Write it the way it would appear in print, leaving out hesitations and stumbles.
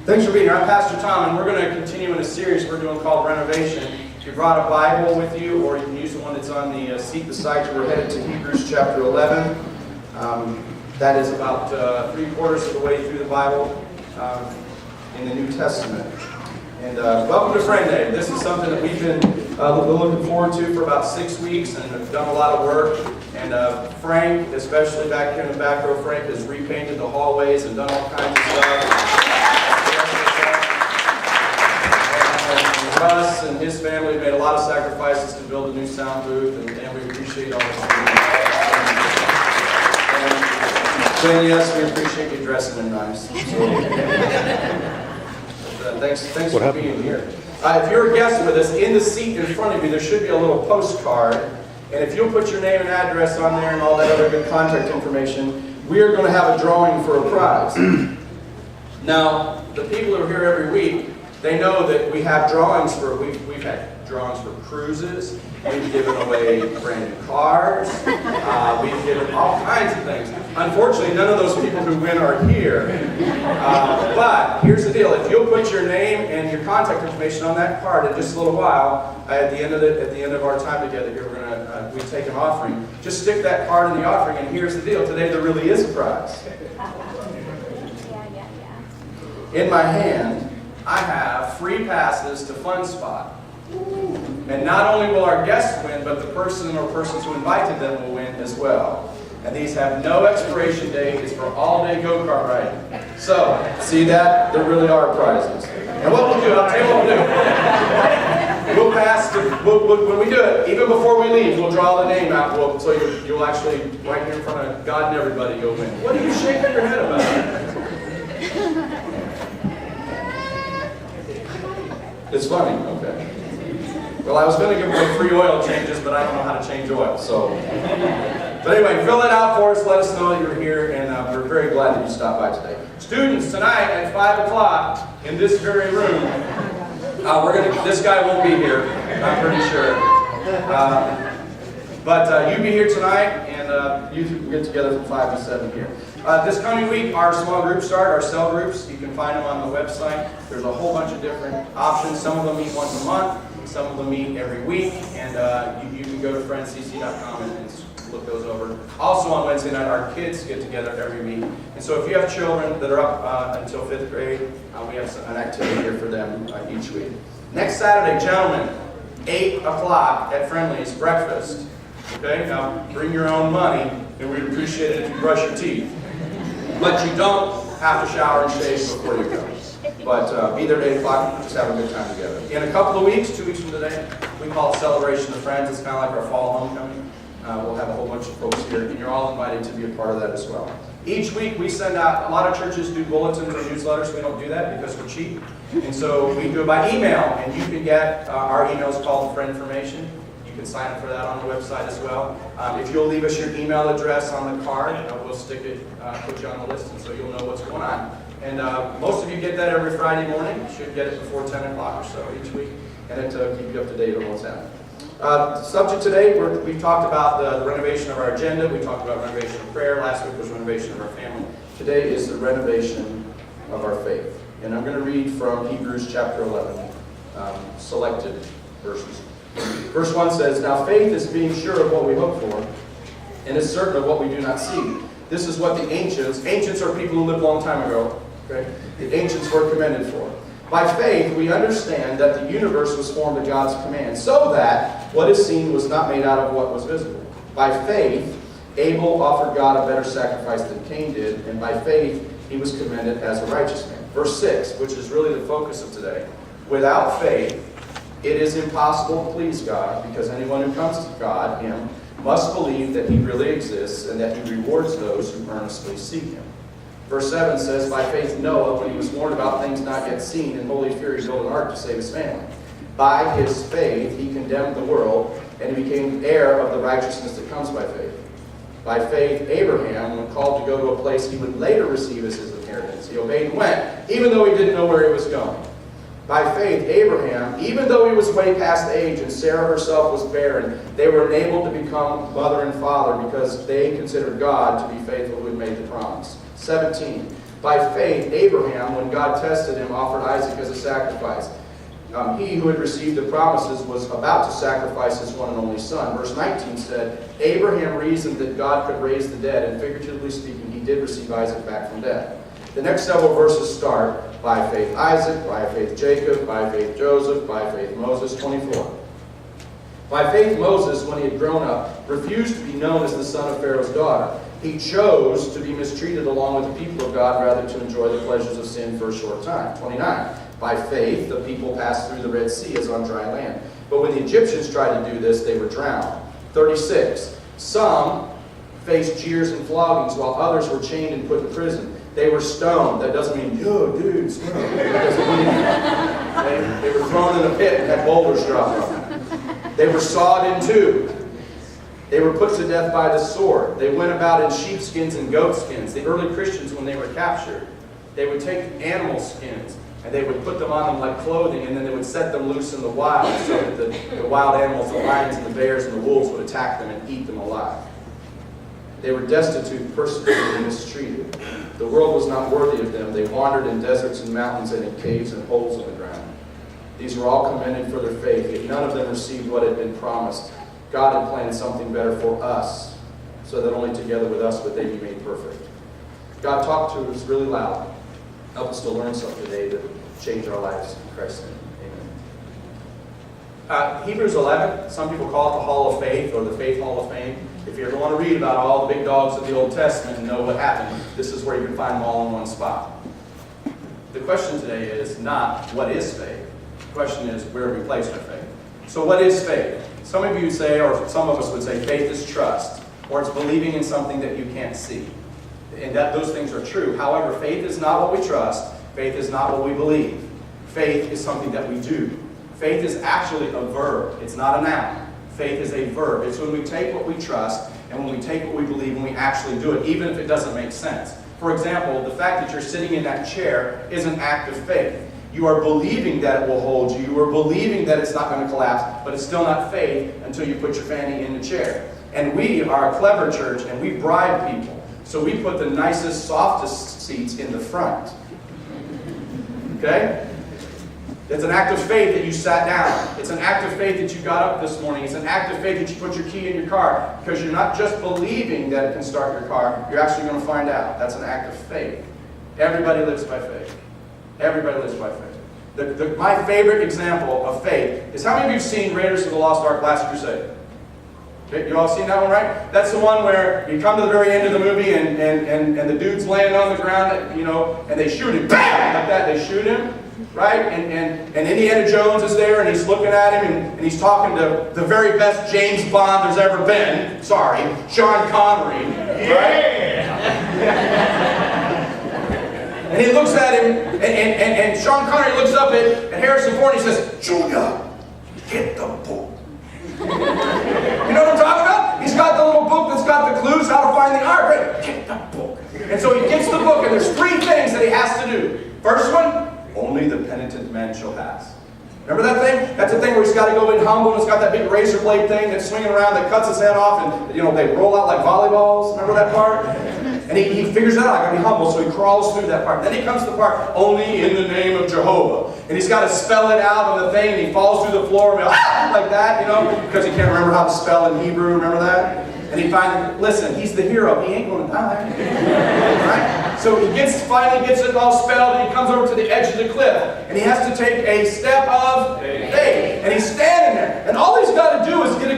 Thanks for being here. I'm Pastor Tom, and we're going to continue in a series we're doing called Renovation. If you brought a Bible with you, or you can use the one that's on the seat beside you, we're headed to Hebrews chapter 11. That is about 3/4 of the way through the Bible in the New Testament. And welcome to Friend Day. This is something that we've been looking forward to for about 6 weeks, and have done a lot of work. And Frank, especially back here in the back row, Frank has repainted the hallways and done all kinds of stuff. Russ and his family made a lot of sacrifices to build a new sound booth, and we appreciate all the students. And yes, we appreciate you dressing them nice. So, thanks for being here. If you're a guest with us, in the seat in front of you, there should be a little postcard. And if you'll put your name and address on there and all that other good contact information, we are going to have a drawing for a prize. Now, the people who are here every week, they know that we have drawings for, we've had drawings for cruises, we've given away brand new cars, we've given all kinds of things. Unfortunately, none of those people who win are here. But here's the deal: if you'll put your name and your contact information on that card in just a little while, at the end of our time together here, we take an offering. Just stick that card in the offering, and here's the deal: today there really is a prize. In my hand, I have free passes to Fun Spot. And not only will our guests win, but the person or persons who invited them will win as well. And these have no expiration date. It's for all-day go-kart riding. So, see that? There really are prizes. And what we'll do, I'll tell you what we'll do. We'll pass, when we do it, even before we leave, we'll draw the name out. So you'll actually, right here in front of God and everybody, you'll win. What are you shaking your head about? It's funny, okay. Well, I was going to give away free oil changes, but I don't know how to change oil, so. But anyway, fill it out for us, let us know that you're here, and we're very glad that you stopped by today. Students, tonight at 5 o'clock in this very room, this guy won't be here, I'm pretty sure. But you be here tonight, and you can get together from 5 to 7 here. This coming week, our small groups start, our cell groups. You can find them on the website. There's a whole bunch of different options. Some of them meet once a month. Some of them meet every week. And you can go to friendscc.com and look those over. Also on Wednesday night, our kids get together every week. And so if you have children that are up until 5th grade, we have an activity here for them each week. Next Saturday, gentlemen, 8 o'clock at Friendly's, breakfast. Okay, now bring your own money, and we'd appreciate it if you brush your teeth. But you don't have to shower and shave before you go. But be there at 8 o'clock, just have a good time together. In a couple of weeks, 2 weeks from today, we call it Celebration of Friends. It's kind of like our fall homecoming. We'll have a whole bunch of folks here, and you're all invited to be a part of that as well. Each week we send out, a lot of churches do bulletins or newsletters. We don't do that because we're cheap. And so we do it by email, and you can get our emails called Friend Information. You can sign up for that on the website as well. If you'll leave us your email address on the card, we'll stick it, put you on the list, and so you'll know what's going on. And most of you get that every Friday morning. You should get it before 10 o'clock or so each week, and it keep you up to date on what's happening. The subject today, we've talked about the renovation of our agenda. We talked about renovation of prayer. Last week was renovation of our family. Today is the renovation of our faith. And I'm going to read from Hebrews chapter 11, selected verses. Verse 1 says, "Now faith is being sure of what we hope for, and is certain of what we do not see." This is what the ancients are people who lived a long time ago, okay? The ancients were commended for. "By faith we understand that the universe was formed at God's command, so that what is seen was not made out of what was visible. By faith Abel offered God a better sacrifice than Cain did, and by faith he was commended as a righteous man." Verse 6, which is really the focus of today. "Without faith it is impossible to please God, because anyone who comes to God, him, must believe that he really exists and that he rewards those who earnestly seek him." Verse 7 says, "By faith Noah, when he was warned about things not yet seen, in holy fear he built an ark to save his family. By his faith he condemned the world, and he became heir of the righteousness that comes by faith. By faith Abraham, when called to go to a place he would later receive as his inheritance, he obeyed and went, even though he didn't know where he was going. By faith, Abraham, even though he was way past age and Sarah herself was barren, they were enabled to become mother and father because they considered God to be faithful who had made the promise." 17. By faith, Abraham, when God tested him, offered Isaac as a sacrifice. He who had received the promises was about to sacrifice his one and only son. Verse 19 said, Abraham reasoned that God could raise the dead, and figuratively speaking, he did receive Isaac back from death. The next several verses start, by faith Isaac, by faith Jacob, by faith Joseph, by faith Moses, 24. By faith Moses, when he had grown up, refused to be known as the son of Pharaoh's daughter. He chose to be mistreated along with the people of God rather to enjoy the pleasures of sin for a short time. 29. By faith, the people passed through the Red Sea as on dry land. But when the Egyptians tried to do this, they were drowned. 36. Some faced jeers and floggings, while others were chained and put in prison. They were stoned. That doesn't mean, yo, dude, stone. That doesn't mean they were thrown in a pit and had boulders dropped on them. They were sawed in two. They were put to death by the sword. They went about in sheepskins and goatskins. The early Christians, when they were captured, they would take animal skins and they would put them on them like clothing, and then they would set them loose in the wild so that the wild animals, the lions and the bears and the wolves, would attack them and eat them alive. They were destitute, persecuted, and mistreated. The world was not worthy of them. They wandered in deserts and mountains and in caves and holes in the ground. These were all commended for their faith, yet none of them received what had been promised. God had planned something better for us, so that only together with us would they be made perfect. God talked to us really loud. Help us to learn something today that would change our lives in Christ's name. Amen. Hebrews 11, some people call it the Hall of Faith or the Faith Hall of Fame. If you ever want to read about all the big dogs of the Old Testament and know what happened, this is where you can find them all in one spot. The question today is not what is faith. The question is where we place our faith. So what is faith? Some of you say, or some of us would say, faith is trust, or it's believing in something that you can't see. And that those things are true. However, faith is not what we trust. Faith is not what we believe. Faith is something that we do. Faith is actually a verb. It's not a noun. Faith is a verb. It's when we take what we trust and when we take what we believe and we actually do it, even if it doesn't make sense. For example, the fact that you're sitting in that chair is an act of faith. You are believing that it will hold you. You are believing that it's not going to collapse, but it's still not faith until you put your fanny in the chair. And we are a clever church, and we bribe people. So we put the nicest, softest seats in the front. Okay? It's an act of faith that you sat down. It's an act of faith that you got up this morning. It's an act of faith that you put your key in your car. Because you're not just believing that it can start your car, you're actually going to find out. That's an act of faith. Everybody lives by faith. Everybody lives by faith. My favorite example of faith is, how many of you have seen Raiders of the Lost Ark: Last Crusade? Okay, you all seen that one, right? That's the one where you come to the very end of the movie and the dude's laying on the ground, you know, and they shoot him. Bam! Like that, they shoot him. Right? And Indiana Jones is there, and he's looking at him, and he's talking to the very best James Bond there's ever been. Sorry, Sean Connery. Right? And he looks at him, and Sean Connery looks up at Harrison Ford, and he says, "Junior, get the book." You know what I'm talking about? He's got the little book that's got the clues how to find the ark. Right? Get the book. And so he gets the book, and there's 3 things that he has to do. First one, only the penitent man shall pass. Remember that thing? That's the thing where he's got to go in humble, and it's got that big razor blade thing that's swinging around that cuts his head off, and you know they roll out like volleyballs. Remember that part? And he figures that out. I got to be humble, so he crawls through that part. Then he comes to the part, only in the name of Jehovah. And he's got to spell it out on the thing, and he falls through the floor and like that, you know, because he can't remember how to spell in Hebrew. Remember that? And he finally, listen, he's the hero. He ain't going to die. Right? So he finally gets it all spelled, and he comes over to the edge of the cliff. And he has to take a step up